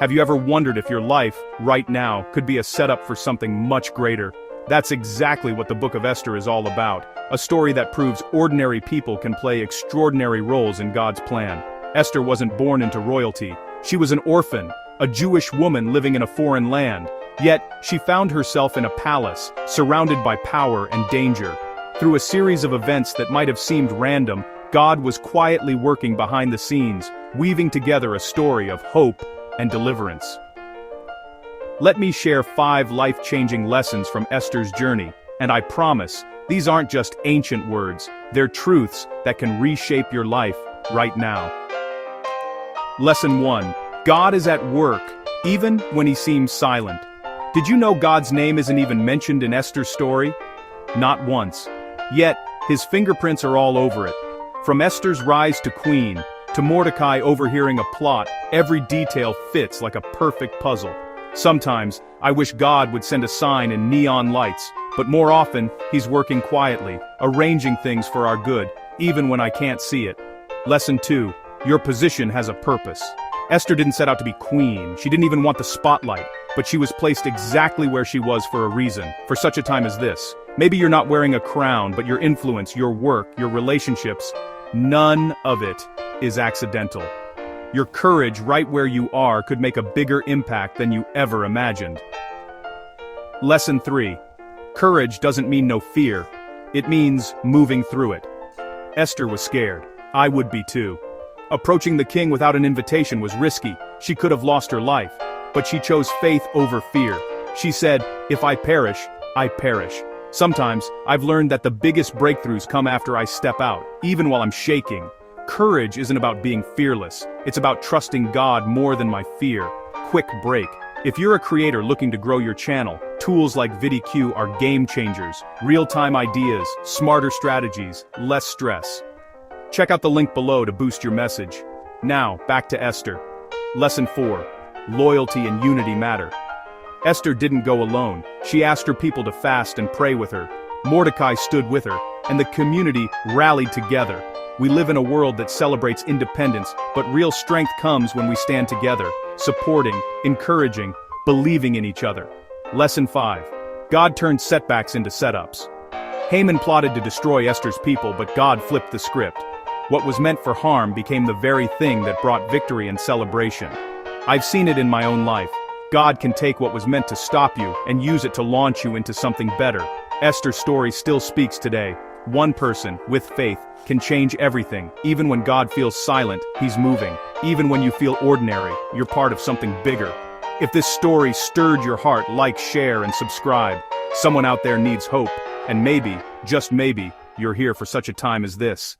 Have you ever wondered if your life, right now, could be a setup for something much greater? That's exactly what the Book of Esther is all about, a story that proves ordinary people can play extraordinary roles in God's plan. Esther wasn't born into royalty. She was an orphan, a Jewish woman living in a foreign land. Yet, she found herself in a palace, surrounded by power and danger. Through a series of events that might have seemed random, God was quietly working behind the scenes, weaving together a story of hope and deliverance. Let me share 5 life-changing lessons from Esther's journey, and I promise, these aren't just ancient words, they're truths that can reshape your life right now. Lesson 1. God is at work, even when he seems silent. Did you know God's name isn't even mentioned in Esther's story? Not once. Yet, his fingerprints are all over it. From Esther's rise to queen, to Mordecai overhearing a plot, every detail fits like a perfect puzzle. Sometimes, I wish God would send a sign in neon lights, but more often, he's working quietly, arranging things for our good, even when I can't see it. Lesson 2. Your position has a purpose. Esther didn't set out to be queen, she didn't even want the spotlight, but she was placed exactly where she was for a reason, for such a time as this. Maybe you're not wearing a crown, but your influence, your work, your relationships, none of it is accidental. Your courage right where you are could make a bigger impact than you ever imagined. Lesson 3. Courage doesn't mean no fear. It means moving through it. Esther was scared. I would be too. Approaching the king without an invitation was risky. She could have lost her life. But she chose faith over fear. She said, "If I perish, I perish." Sometimes, I've learned that the biggest breakthroughs come after I step out, even while I'm shaking. Courage isn't about being fearless. It's about trusting God more than my fear. Quick break. If you're a creator looking to grow your channel, tools like VidIQ are game changers. Real-time ideas, smarter strategies, less stress. Check out the link below to boost your message. Now, back to Esther. Lesson 4. Loyalty and unity matter. Esther didn't go alone. She asked her people to fast and pray with her. Mordecai stood with her, and the community rallied together. We live in a world that celebrates independence, but real strength comes when we stand together, supporting, encouraging, believing in each other. Lesson 5. God turned setbacks into setups. Haman plotted to destroy Esther's people, but God flipped the script. What was meant for harm became the very thing that brought victory and celebration. I've seen it in my own life. God can take what was meant to stop you and use it to launch you into something better. Esther's story still speaks today. One person, with faith, can change everything. Even when God feels silent, he's moving. Even when you feel ordinary, you're part of something bigger. If this story stirred your heart, like, share, and subscribe. Someone out there needs hope, and maybe, just maybe, you're here for such a time as this.